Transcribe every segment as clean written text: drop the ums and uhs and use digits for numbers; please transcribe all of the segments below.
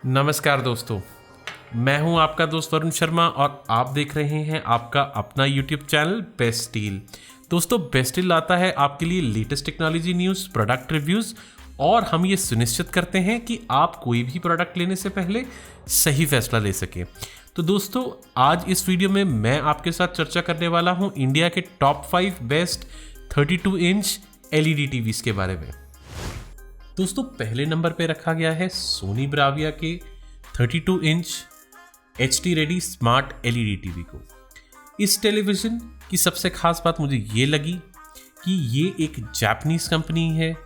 नमस्कार दोस्तों, मैं हूं आपका दोस्त वरुण शर्मा और आप देख रहे हैं आपका अपना YouTube चैनल बेस्ट डील। दोस्तों, बेस्ट डील लाता है आपके लिए latest technology news, product reviews और हम ये सुनिश्चित करते हैं कि आप कोई भी प्रोडक्ट लेने से पहले सही फैसला ले सकें। तो दोस्तों, आज इस वीडियो में मैं आपके साथ चर्चा करने वाला हूं इंडिया के top 5 best 32 inch LED TVs के बारे में। दोस्तों, पहले नंबर पे रखा गया है सोनी ब्राविया के 32 inch HD ready smart LED TV को। इस टेलीविज़न की सबसे खास बात मुझे ये लगी कि ये एक जापानीज़ कंपनी है,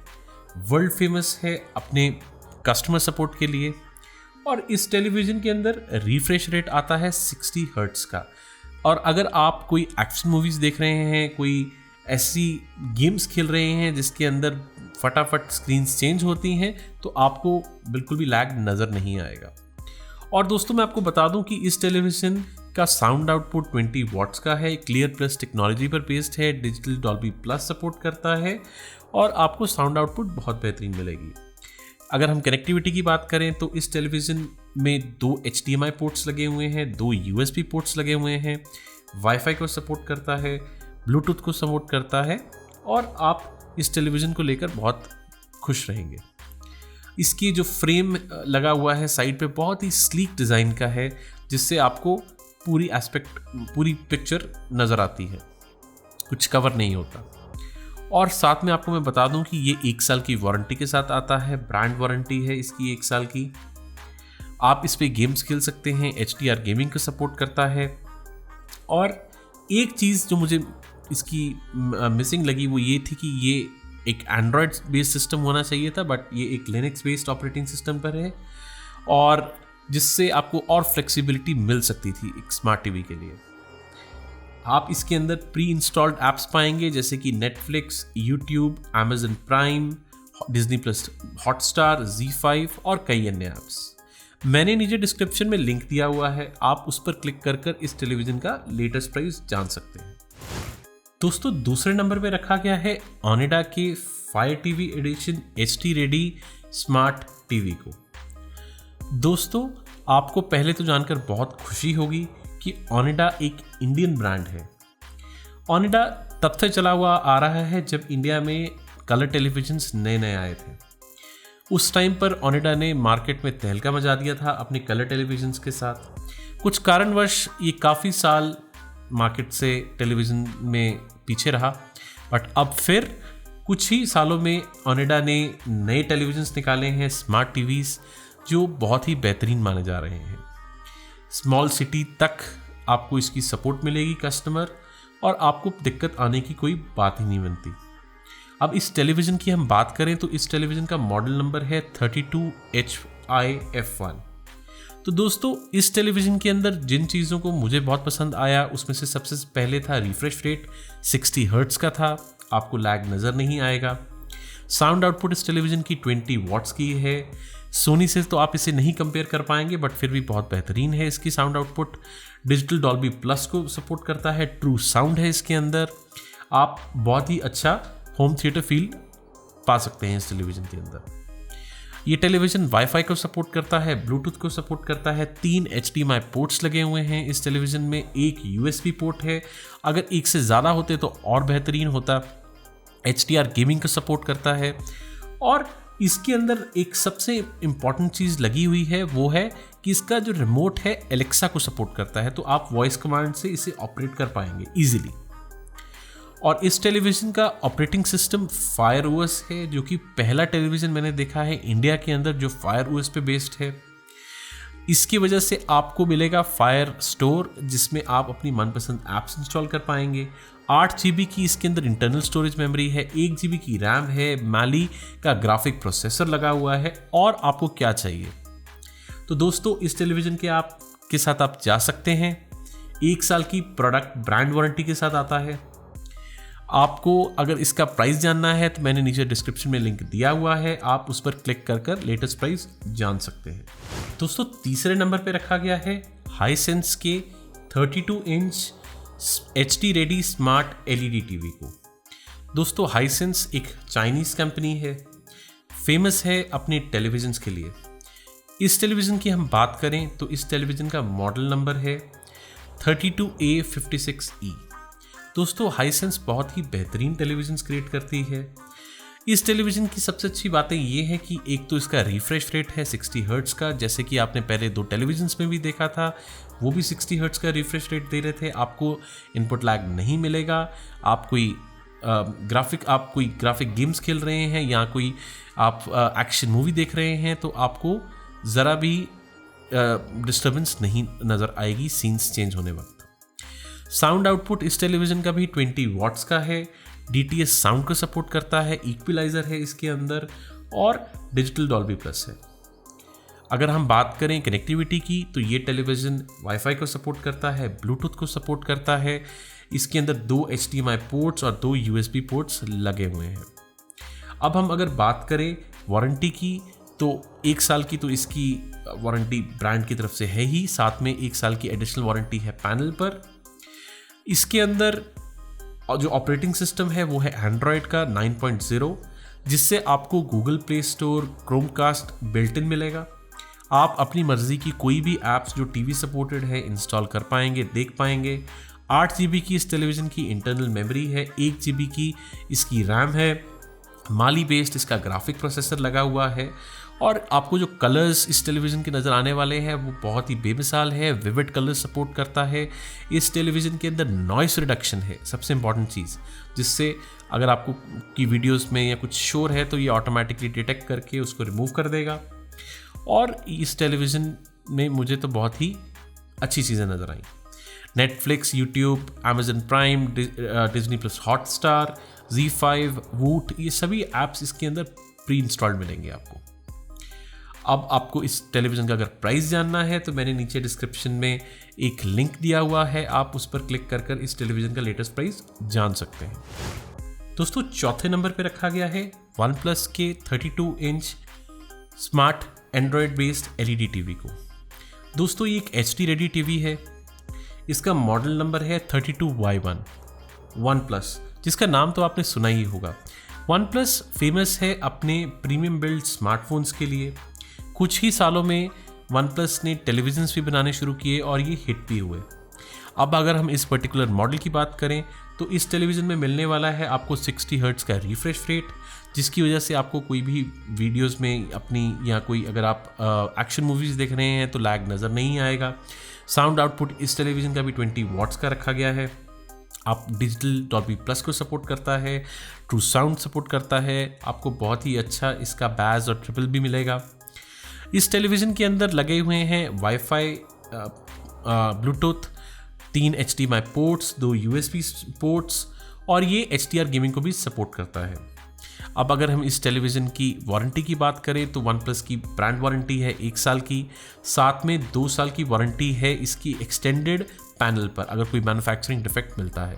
वर्ल्ड फेमस है अपने कस्टमर सपोर्ट के लिए। और इस टेलीविज़न के अंदर रिफ्रेश रेट आता है 60 हर्ट्ज का। और अगर आप कोई एक्शन मूवीज़ देख रहे हैं, कोई ऐसी गेम्स खेल रहे हैं जिसके अंदर फटाफट स्क्रीन्स चेंज होती हैं, तो आपको बिल्कुल भी लैग नज़र नहीं आएगा। और दोस्तों, मैं आपको बता दूं कि इस टेलीविज़न का साउंड आउटपुट 20 वॉट्स का है, क्लियर प्लस टेक्नोलॉजी पर बेस्ड है, डिजिटल डॉल्बी प्लस सपोर्ट करता है और आपको साउंड आउटपुट बहुत बेहतरीन मिलेगी। अगर हम कनेक्टिविटी की बात करें तो इस टेलीविज़न में 2 HDMI पोर्ट्स लगे हुए हैं, 2 USB पोर्ट्स लगे हुए हैं, वाईफाई को सपोर्ट करता है, ब्लूटूथ को सपोर्ट करता है और आप इस टेलीविज़न को लेकर बहुत खुश रहेंगे। इसकी जो फ्रेम लगा हुआ है साइड पे बहुत ही स्लीक डिज़ाइन का है, जिससे आपको पूरी पिक्चर नज़र आती है, कुछ कवर नहीं होता। और साथ में आपको मैं बता दूं कि ये 1 साल की वारंटी के साथ आता है, ब्रांड वारंटी है इसकी 1 साल की। आप इस पे गेम्स खेल सकते हैं, HDR गेमिंग को सपोर्ट करता है। और एक चीज़ जो मुझे इसकी मिसिंग लगी वो ये थी कि ये एक एंड्रॉयड बेस्ड सिस्टम होना चाहिए था, बट ये एक लिनक्स बेस्ड ऑपरेटिंग सिस्टम पर है और जिससे आपको और फ्लेक्सिबिलिटी मिल सकती थी एक स्मार्ट टीवी के लिए। आप इसके अंदर प्री इंस्टॉल्ड ऐप्स पाएंगे जैसे कि Netflix, YouTube, Amazon Prime, Disney plus Hotstar, Z5 और कई अन्य ऐप्स। मैंने नीचे डिस्क्रिप्शन में लिंक दिया हुआ है, आप उस पर क्लिक कर इस टेलीविज़न का लेटेस्ट प्राइस जान सकते हैं। दोस्तों, दूसरे नंबर पे रखा गया है ओनिडा के fire TV edition HD ready smart TV को। दोस्तों, आपको पहले तो जानकर बहुत खुशी होगी कि ओनिडा एक इंडियन ब्रांड है। ओनिडा तब से चला हुआ आ रहा है जब इंडिया में कलर टेलीविजन्स नए आए थे। उस टाइम पर ओनिडा ने मार्केट में तहलका मचा दिया था अपने कलर टेलीविजन्स के साथ। कुछ कारणवश ये काफ़ी साल मार्केट से टेलीविज़न में पीछे रहा, बट अब फिर कुछ ही सालों में ओनिडा ने नए टेलीविजन्स निकाले हैं, स्मार्ट टीवीज़, जो बहुत ही बेहतरीन माने जा रहे हैं। स्मॉल सिटी तक आपको इसकी सपोर्ट मिलेगी कस्टमर, और आपको दिक्कत आने की कोई बात ही नहीं बनती। अब इस टेलीविज़न की हम बात करें तो इस टेलीविज़न का मॉडल नंबर है 32HIF1। तो दोस्तों, इस टेलीविज़न के अंदर जिन चीज़ों को मुझे बहुत पसंद आया उसमें से सबसे पहले था रिफ्रेश रेट 60 हर्ट्ज़ का था, आपको लैग नज़र नहीं आएगा। साउंड आउटपुट इस टेलीविज़न की 20 वॉट्स की है। सोनी से तो आप इसे नहीं कंपेयर कर पाएंगे, बट फिर भी बहुत बेहतरीन है इसकी sound output. Digital Dolby plus को सपोर्ट करता है, ट्रू साउंड है इसके अंदर। आप बहुत ही अच्छा होम थिएटर फील पा सकते हैं इस टेलीविज़न के अंदर। ये टेलीविज़न वाईफाई को सपोर्ट करता है, ब्लूटूथ को सपोर्ट करता है, 3 HDMI पोर्ट्स लगे हुए हैं इस टेलीविज़न में, 1 USB पोर्ट है। अगर एक से ज़्यादा होते तो और बेहतरीन होता। HDR गेमिंग को सपोर्ट करता है। और इसके अंदर एक सबसे इम्पॉर्टेंट चीज़ लगी हुई है, वो है कि इसका जो रिमोट है एलेक्सा को सपोर्ट करता है, तो आप वॉइस कमांड से इसे ऑपरेट कर पाएंगे ईजिली। और इस टेलीविज़न का ऑपरेटिंग सिस्टम फायर OS है, जो कि पहला टेलीविज़न मैंने देखा है इंडिया के अंदर जो फायर OS पे बेस्ड है। इसकी वजह से आपको मिलेगा फायर स्टोर, जिसमें आप अपनी मनपसंद ऐप्स इंस्टॉल कर पाएंगे। 8 GB की इसके अंदर इंटरनल स्टोरेज मेमोरी है, 1 GB की रैम है, Mali का ग्राफिक प्रोसेसर लगा हुआ है। और आपको क्या चाहिए? तो दोस्तों, इस टेलीविज़न के साथ आप जा सकते हैं। 1 साल की प्रोडक्ट ब्रांड वारंटी के साथ आता है। आपको अगर इसका प्राइस जानना है तो मैंने नीचे डिस्क्रिप्शन में लिंक दिया हुआ है, आप उस पर क्लिक कर लेटेस्ट प्राइस जान सकते हैं। दोस्तों, तीसरे नंबर पे रखा गया है हाईसेंस के 32 inch HD ready smart LED TV को। दोस्तों, हाईसेंस एक चाइनीज़ कंपनी है, फेमस है अपने टेलीविज़न्स के लिए। इस टेलीविज़न की हम बात करें तो इस टेलीविज़न का मॉडल नंबर है 32A56E। दोस्तों हाइसेंस बहुत ही बेहतरीन टेलीविज़न क्रिएट करती है। इस टेलीविज़न की सबसे अच्छी बातें ये है कि एक तो इसका रिफ्रेश रेट है 60 हर्ट्ज़ का, जैसे कि आपने पहले 2 टेलीविज़न्स में भी देखा था, वो भी 60 हर्ट्ज़ का रिफ्रेश रेट दे रहे थे। आपको इनपुट लैग नहीं मिलेगा। आप कोई ग्राफिक गेम्स खेल रहे हैं या कोई आप एक्शन मूवी देख रहे हैं तो आपको ज़रा भी डिस्टर्बेंस नहीं नज़र आएगी सीन्स चेंज होने वक्त। साउंड आउटपुट इस टेलीविज़न का भी 20 वॉट्स का है। DTS साउंड को सपोर्ट करता है, इक्विलाइजर है इसके अंदर और डिजिटल डॉल्बी प्लस है। अगर हम बात करें कनेक्टिविटी की तो ये टेलीविज़न वाईफाई को सपोर्ट करता है, ब्लूटूथ को सपोर्ट करता है। इसके अंदर 2 HDMI पोर्ट्स और 2 USB पोर्ट्स लगे हुए हैं। अब हम अगर बात करें वारंटी की तो 1 साल की तो इसकी वारंटी ब्रांड की तरफ से है ही, साथ में 1 साल की एडिशनल वारंटी है पैनल पर। इसके अंदर जो ऑपरेटिंग सिस्टम है वो है एंड्रॉयड का 9.0, जिससे आपको Google play store, Chromecast built in मिलेगा। आप अपनी मर्जी की कोई भी ऐप्स जो टीवी सपोर्टेड है इंस्टॉल कर पाएंगे, देख पाएंगे। 8 GB की इस टेलीविज़न की इंटरनल मेमोरी है, 1 GB की इसकी रैम है, माली बेस्ड इसका ग्राफिक प्रोसेसर लगा हुआ है और आपको जो कलर्स इस टेलीविज़न के नज़र आने वाले हैं वो बहुत ही बेमिसाल है। विविड कलर सपोर्ट करता है। इस टेलीविज़न के अंदर नॉइस रिडक्शन है, सबसे इंपॉर्टेंट चीज़, जिससे अगर आपको की वीडियोस में या कुछ शोर है तो ये ऑटोमेटिकली डिटेक्ट करके उसको रिमूव कर देगा। और इस टेलीविज़न में मुझे तो बहुत ही अच्छी चीज़ें नज़र आई। Netflix, YouTube, Amazon Prime, Disney plus Hotstar, Z5, Voot, ये सभी ऐप्स इसके अंदर प्री इंस्टॉल्ड मिलेंगे आपको। अब आपको इस टेलीविज़न का अगर प्राइस जानना है तो मैंने नीचे डिस्क्रिप्शन में एक लिंक दिया हुआ है, आप उस पर क्लिक कर इस टेलीविज़न का लेटेस्ट प्राइस जान सकते हैं। दोस्तों चौथे नंबर पे रखा गया है OnePlus के 32 inch smart Android based LED TV को। दोस्तों ये एक HD रेडी टीवी है। इसका मॉडल नंबर है 32Y1 OnePlus, जिसका नाम तो आपने सुना ही होगा। OnePlus फेमस है अपने प्रीमियम बिल्ड स्मार्टफोन्स के लिए। कुछ ही सालों में OnePlus ने टेलीविज़न्स भी बनाने शुरू किए और ये हिट भी हुए। अब अगर हम इस पर्टिकुलर मॉडल की बात करें तो इस टेलीविज़न में मिलने वाला है आपको 60 हर्ट्ज़ का रिफ्रेश रेट, जिसकी वजह से आपको कोई भी वीडियोस में अपनी या कोई अगर आप एक्शन मूवीज़ देख रहे हैं तो लैग नज़र नहीं आएगा। साउंड आउटपुट इस टेलीविज़न का भी 20 वॉट्स का रखा गया है। आप डिजिटल डॉल्बी प्लस को सपोर्ट करता है, ट्रू साउंड सपोर्ट करता है। आपको बहुत ही अच्छा इसका बैज और ट्रिपल भी मिलेगा। इस टेलीविज़न के अंदर लगे हुए हैं wifi, Bluetooth, 3 HDMI ports, 2 USB ports और ये HDR गेमिंग को भी सपोर्ट करता है। अब अगर हम इस टेलीविज़न की वारंटी की बात करें तो OnePlus की ब्रांड वारंटी है 1 साल की, साथ में 2 साल की वारंटी है इसकी एक्सटेंडेड पैनल पर अगर कोई मैन्युफैक्चरिंग डिफेक्ट मिलता है।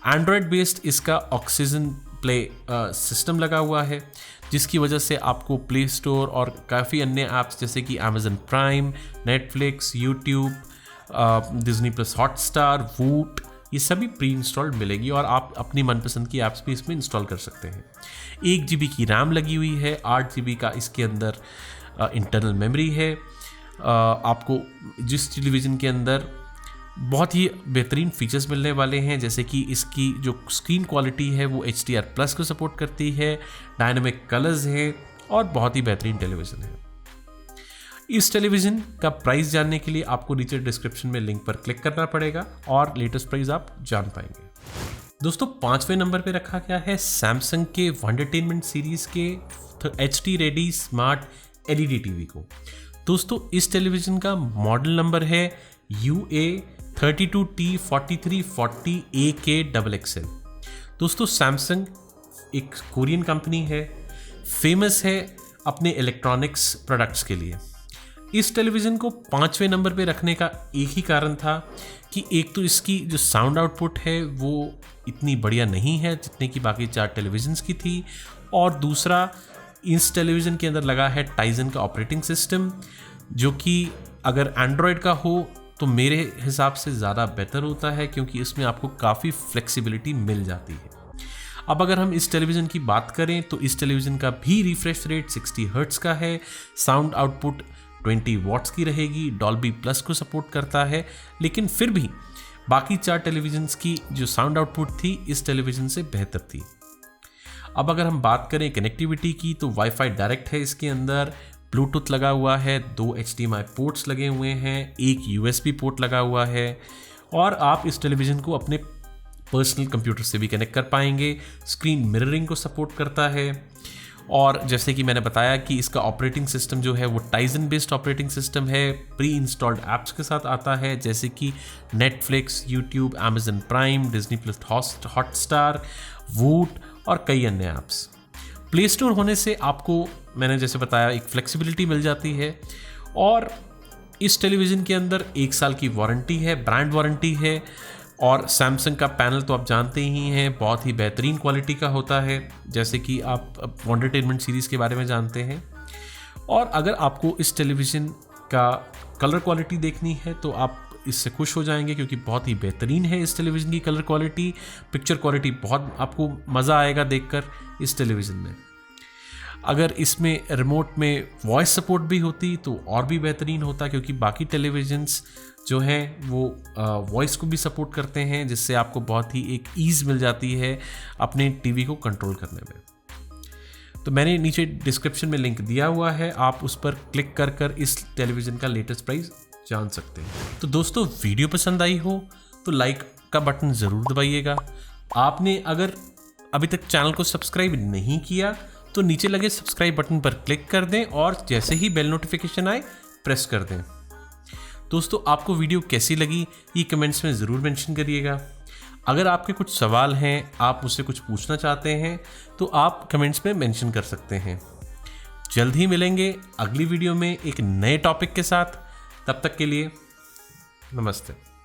एंड्रॉयड बेस्ड इसका ऑक्सीजन प्ले सिस्टम लगा हुआ है, जिसकी वजह से आपको प्ले स्टोर और काफ़ी अन्य ऐप्स जैसे कि Amazon prime, Netflix, YouTube, Disney plus Hotstar, वूट, ये सभी प्री इंस्टॉल्ड मिलेगी और आप अपनी मनपसंद की ऐप्स भी इसमें इंस्टॉल कर सकते हैं। 1 GB की रैम लगी हुई है, 8 GB का इसके अंदर इंटरनल मेमोरी है। आपको जिस टेलीविज़न के अंदर बहुत ही बेहतरीन फीचर्स मिलने वाले हैं, जैसे कि इसकी जो स्क्रीन क्वालिटी है वो HDR प्लस को सपोर्ट करती है, डायनामिक कलर्स हैं और बहुत ही बेहतरीन टेलीविज़न है। इस टेलीविज़न का प्राइस जानने के लिए आपको नीचे डिस्क्रिप्शन में लिंक पर क्लिक करना पड़ेगा और लेटेस्ट प्राइस आप जान पाएंगे। दोस्तों 5वें नंबर पे रखा गया है सैमसंग के वंडरटेनमेंट सीरीज़ के HD ready smart LED TV को। दोस्तों इस टेलीविज़न का मॉडल नंबर है UA 32T4340AK XXL। दोस्तों सैमसंग एक कोरियन कंपनी है, फेमस है अपने इलेक्ट्रॉनिक्स प्रोडक्ट्स के लिए। इस टेलीविज़न को 5वें नंबर पे रखने का एक ही कारण था कि एक तो इसकी जो साउंड आउटपुट है वो इतनी बढ़िया नहीं है जितने की बाकी 4 टेलीविज़न्स की थी, और दूसरा इस टेलीविज़न के अंदर लगा है टाइजन का ऑपरेटिंग सिस्टम, जो कि अगर एंड्रॉयड का हो तो मेरे हिसाब से ज़्यादा बेहतर होता है क्योंकि इसमें आपको काफ़ी फ्लेक्सिबिलिटी मिल जाती है। अब अगर हम इस टेलीविज़न की बात करें तो इस टेलीविज़न का भी रिफ्रेश रेट 60 हर्ट्ज़ का है, साउंड आउटपुट 20 वॉट्स की रहेगी, डॉल्बी प्लस को सपोर्ट करता है, लेकिन फिर भी बाकी 4 टेलीविज़न्स की जो साउंड आउटपुट थी इस टेलीविज़न से बेहतर थी। अब अगर हम बात करें कनेक्टिविटी की तो वाईफाई डायरेक्ट है इसके अंदर, ब्लूटूथ लगा हुआ है, 2 HDMI पोर्ट्स लगे हुए हैं, एक USB पोर्ट लगा हुआ है और आप इस टेलीविज़न को अपने पर्सनल कंप्यूटर से भी कनेक्ट कर पाएंगे। स्क्रीन मिररिंग को सपोर्ट करता है और जैसे कि मैंने बताया कि इसका ऑपरेटिंग सिस्टम जो है वो टाइजन बेस्ड ऑपरेटिंग सिस्टम है, प्री इंस्टॉल्ड ऐप्स के साथ आता है जैसे कि Netflix, YouTube, Amazon Prime, Disney plus Hotstar, वूट और कई अन्य ऐप्स। प्ले स्टोर होने से आपको मैंने जैसे बताया एक फ्लेक्सिबिलिटी मिल जाती है और इस टेलीविज़न के अंदर 1 साल की वारंटी है, ब्रांड वारंटी है और सैमसंग का पैनल तो आप जानते ही हैं बहुत ही बेहतरीन क्वालिटी का होता है जैसे कि आप वंडरटेनमेंट सीरीज़ के बारे में जानते हैं। और अगर आपको इस टेलीविज़न का कलर क्वालिटी देखनी है तो आप इससे खुश हो जाएंगे क्योंकि बहुत ही बेहतरीन है इस टेलीविज़न की कलर क्वालिटी, पिक्चर क्वालिटी बहुत आपको मज़ा आएगा देखकर इस टेलीविज़न में। अगर इसमें रिमोट में वॉइस सपोर्ट भी होती तो और भी बेहतरीन होता क्योंकि बाकी टेलीविज़न्स जो हैं वो वॉइस को भी सपोर्ट करते हैं जिससे आपको बहुत ही एक ईज़ मिल जाती है अपने टीवी को कंट्रोल करने में। तो मैंने नीचे डिस्क्रिप्शन में लिंक दिया हुआ है, आप उस पर क्लिक कर इस टेलीविज़न का लेटेस्ट प्राइस जान सकते हैं। तो दोस्तों वीडियो पसंद आई हो तो लाइक का बटन ज़रूर दबाइएगा। आपने अगर अभी तक चैनल को सब्सक्राइब नहीं किया तो नीचे लगे सब्सक्राइब बटन पर क्लिक कर दें और जैसे ही बेल नोटिफिकेशन आए प्रेस कर दें। दोस्तों आपको वीडियो कैसी लगी ये कमेंट्स में ज़रूर मेंशन करिएगा। अगर आपके कुछ सवाल हैं, आप मुझसे कुछ पूछना चाहते हैं तो आप कमेंट्स में मेंशन कर सकते हैं। जल्द ही मिलेंगे अगली वीडियो में एक नए टॉपिक के साथ। तब तक के लिए नमस्ते।